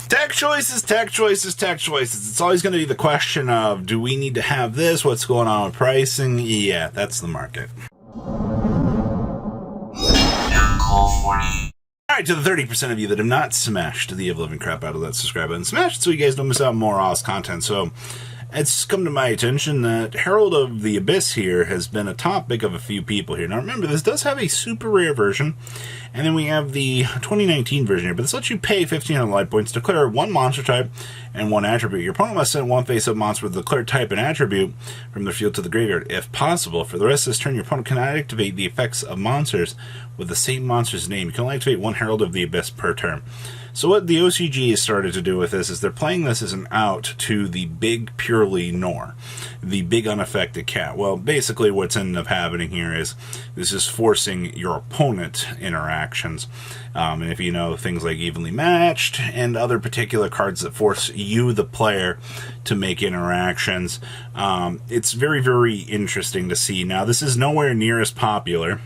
Tech choices, tech choices, tech choices. It's always going to be the question of, do we need to have this? What's going on with pricing? Yeah, that's the market. Alright, to the 30% of you that have not smashed the ever-living crap out of that subscribe button, smash it so you guys don't miss out on more awesome content. So, it's come to my attention that Herald of the Abyss here has been a topic of a few people here. Now remember, this does have a super rare version, and then we have the 2019 version here, but this lets you pay 1,500 life points to declare one monster type and one attribute. Your opponent must send one face-up monster with the declared type and attribute from their field to the graveyard, if possible. For the rest of this turn, your opponent cannot activate the effects of monsters with the same monster's name. You can only activate one Herald of the Abyss per turn. So what the OCG has started to do with this is they're playing this as an out to the big purely Nor, the big unaffected cat. Well, basically what's ended up happening here is this is forcing your opponent interactions. And if you know things like evenly matched and other particular cards that force you, the player, to make interactions, it's very, very interesting to see. Now, this is nowhere near as popular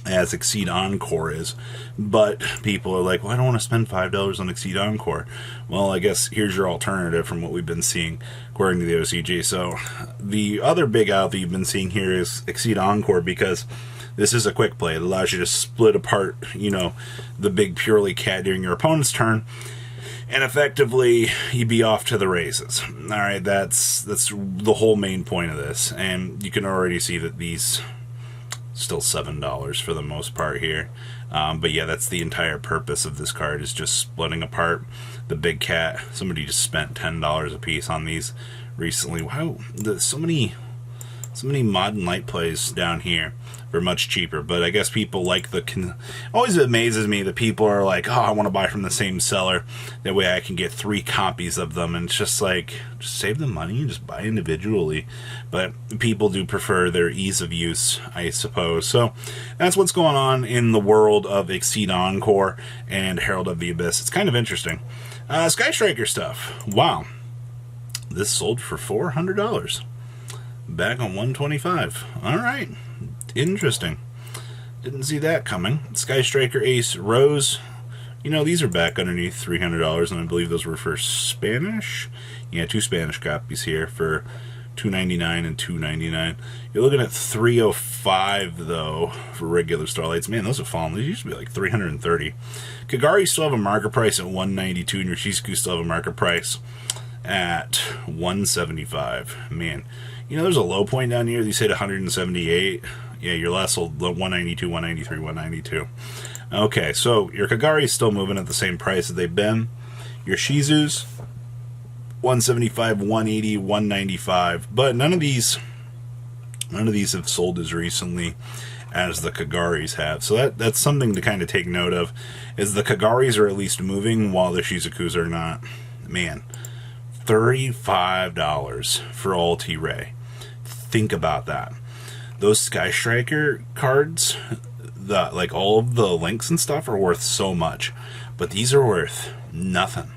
as Exceed Encore is, but people are like, well, I don't want to spend $5 on Exceed Encore. Well, I guess here's your alternative from what we've been seeing according to the OCG. So the other big out that you've been seeing here is Exceed Encore, because this is a quick play. It allows you to split apart, you know, the big purely cat during your opponent's turn, and effectively you'd be off to the races. All right, that's the whole main point of this, and you can already see that these still $7 for the most part here, but yeah, that's the entire purpose of this card, is just splitting apart the big cat. Somebody just spent $10 a piece on these recently. Wow, so many mod and light plays down here for much cheaper, but I guess people like the always amazes me that people are like, oh, I want to buy from the same seller, that way I can get 3 copies of them, and it's just like, just save the money and just buy individually. But people do prefer their ease of use, I suppose. So that's what's going on in the world of Exceed Encore and Herald of the Abyss. It's kind of interesting. Sky Striker stuff. Wow, this sold for $400 back on 125. All right. Interesting. Didn't see that coming. Sky Striker Ace Rose. You know, these are back underneath $300, and I believe those were for Spanish. Yeah, 2 Spanish copies here for $2.99 and $2.99. You're looking at $305 though for regular Starlights. Man, those have fallen. These used to be like $330. Kagari still have a market price at $192, and your Shishiku still have a market price at $175. Man, you know, there's a low point down here. These hit $178. Yeah, your last sold $192, $193, $192. Okay, so your Kagari is still moving at the same price that they've been. Your Shizus, $175, $180, $195. But none of these have sold as recently as the Kagaris have. So that's something to kind of take note of, is the Kagaris are at least moving while the Shizukus are not. Man, $35 for all T-Ray. Think about that. Those Sky Striker cards, like all of the links and stuff, are worth so much, but these are worth nothing.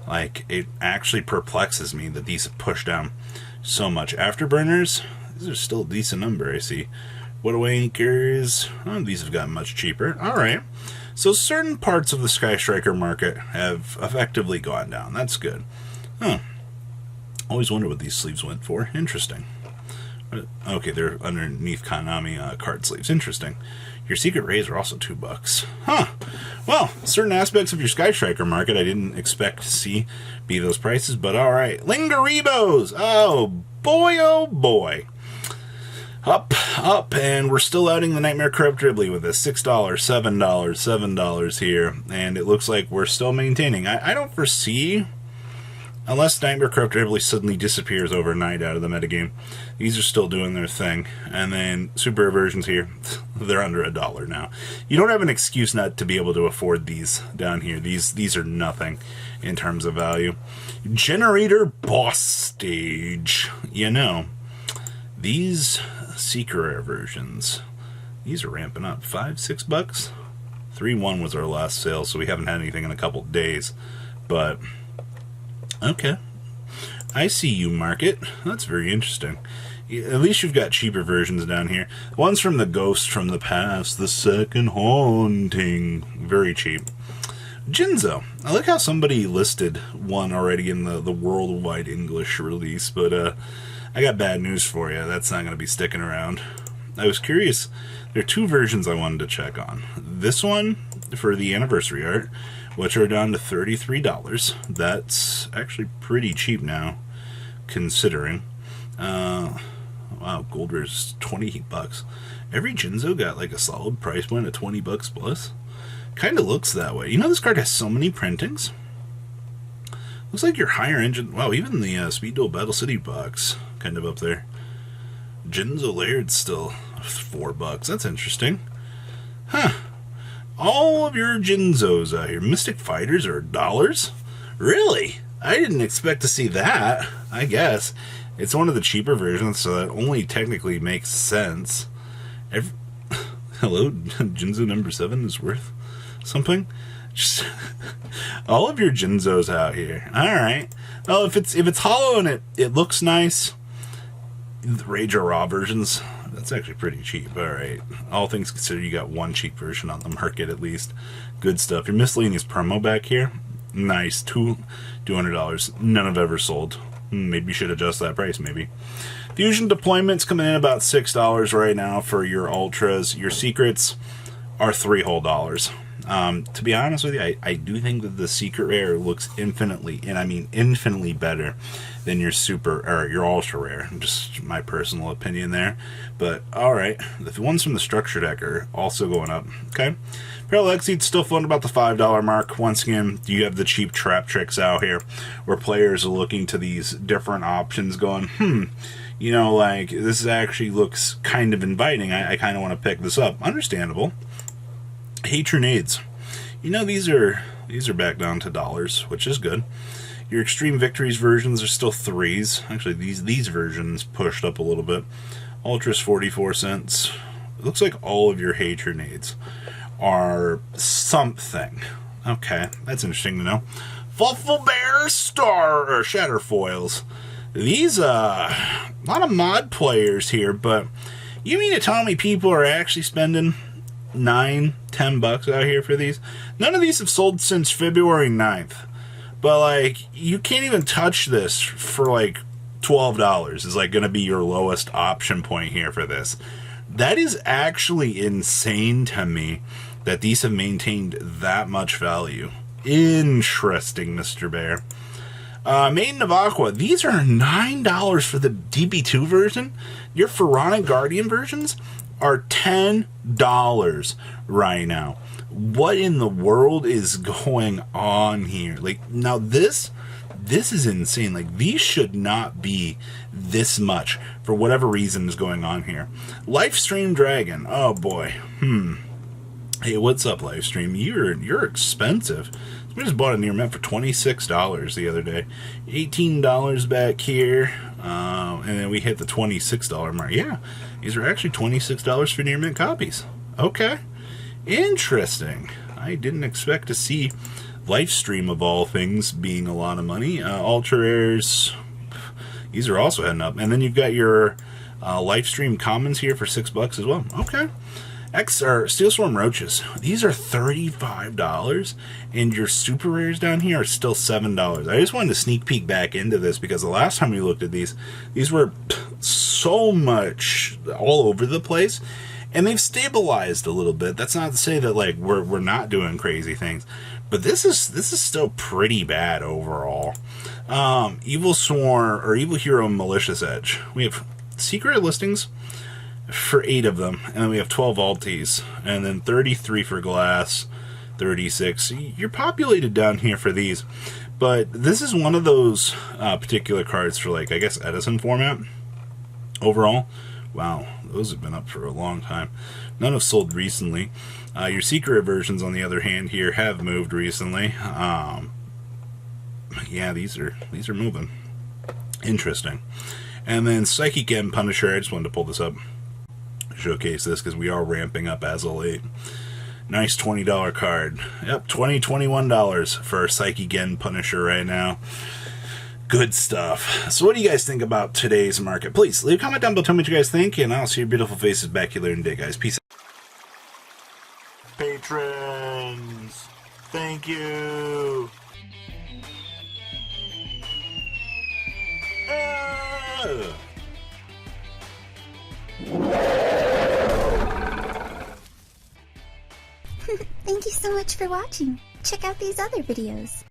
Like, it actually perplexes me that these have pushed down so much. Afterburners, these are still a decent number, I see. Widow Anchors, oh, these have gotten much cheaper. Alright, so certain parts of the Sky Striker market have effectively gone down. That's good. Huh. Always wonder what these sleeves went for. Interesting. Okay, they're underneath Konami card sleeves. Interesting. Your Secret Rays are also $2. Huh. Well, certain aspects of your Sky Striker market I didn't expect to see be those prices, but alright. Lingerebos! Oh boy. Up, and we're still outing the Nightmare Corrupt Ridley with this. $6, $7 here, and it looks like we're still maintaining. I don't foresee, unless Nightmare Corrupt Ridley suddenly disappears overnight out of the metagame, these are still doing their thing. And then super rare versions here, they're under $1 now. You don't have an excuse not to be able to afford these down here. These are nothing in terms of value. Generator Boss Stage. You know, these secret rare versions, these are ramping up. $5, $6. 3-1 was our last sale, so we haven't had anything in a couple days. But okay, I see you, market. That's very interesting. At least you've got cheaper versions down here. One's from the Ghost from the Past, the Second Haunting. Very cheap. Jinzo. I like how somebody listed one already in the worldwide English release, but I got bad news for you. That's not going to be sticking around. I was curious. There are two versions I wanted to check on. This one for the anniversary art, which are down to $33. That's actually pretty cheap now, considering. Wow, gold rare is $20. Every Jinzo got like a solid price point of $20 plus. Kind of looks that way. You know, this card has so many printings. Looks like your higher engine. Wow, even the Speed Duel Battle City box kind of up there. Jinzo Laird's still $4. That's interesting. Huh. All of your Jinzos out here. Mystic Fighters are $1? Really? I didn't expect to see that, I guess. It's one of the cheaper versions, so that only technically makes sense. Hello, Jinzo number 7 is worth something? Just all of your Jinzos out here. Alright. Well, if it's hollow and it looks nice, the Rage or Raw versions, that's actually pretty cheap. Alright. All things considered, you got one cheap version on the market at least. Good stuff. Your miscellaneous promo back here. Nice. $200. None have ever sold. Maybe you should adjust that price, maybe. Fusion deployment's coming in about $6 right now for your ultras. Your secrets are $3 whole. To be honest with you, I do think that the secret rare looks infinitely, and I mean infinitely better than your super or your ultra rare. Just my personal opinion there. But alright, the ones from the structure deck are also going up. Okay. Parallel Exceed's still floating about the $5 mark. Once again, you have the cheap trap tricks out here where players are looking to these different options going, you know, like, this actually looks kind of inviting. I kind of want to pick this up. Understandable. Hatronades. You know, these are back down to dollars, which is good. Your Extreme Victories versions are still $3s. Actually, these versions pushed up a little bit. Ultras 44 cents. It looks like all of your Hatronades are something. Okay, that's interesting to know. Fluffle Bear Star or Shatter Foils. These a lot of mod players here, but you mean to tell me people are actually spending $9-10 out here for these? None of these have sold since February 9th. But like, you can't even touch this for like $12 is like going to be your lowest option point here for this. That is actually insane to me that these have maintained that much value. Interesting, Mr. Bear. Maiden of Aqua. These are $9 for the DB2 version. Your Pharaonic Guardian versions are $10 right now. What in the world is going on here? Like, now this is insane. Like, these should not be this much for whatever reason is going on here. Livestream Dragon. Oh boy. Hey, what's up, Livestream? You're expensive. We just bought a near mint for $26 the other day. $18 back here. And then we hit the $26 mark. Yeah, these are actually $26 for near mint copies. Okay. Interesting. I didn't expect to see Livestream of all things being a lot of money. Ultra Rares, these are also heading up. And then you've got your Livestream Commons here for $6 as well. Okay. Steel Swarm Roaches. These are $35, and your super rares down here are still $7. I just wanted to sneak peek back into this because the last time we looked at these were so much all over the place, and they've stabilized a little bit. That's not to say that like we're not doing crazy things, but this is still pretty bad overall. Evil Swarm or Evil Hero Malicious Edge. We have secret listings for 8 of them, and then we have 12 alties, and then 33 for glass, 36. You're populated down here for these, but this is one of those particular cards for, like, I guess Edison format overall. Wow, those have been up for a long time. None have sold recently. Your secret versions, on the other hand, here have moved recently. Yeah, these are moving. Interesting. And then Psychic M Punisher. I just wanted to pull this up, showcase this because we are ramping up as of late. Nice $20 card. Yep, $21 for Psychic M Punisher right now. Good stuff. So what do you guys think about today's market? Please leave a comment down below, tell me what you guys think, and I'll see your beautiful faces back here later in the day, guys. Peace out. Patrons. Thank you. Thank you so much for watching. Check out these other videos.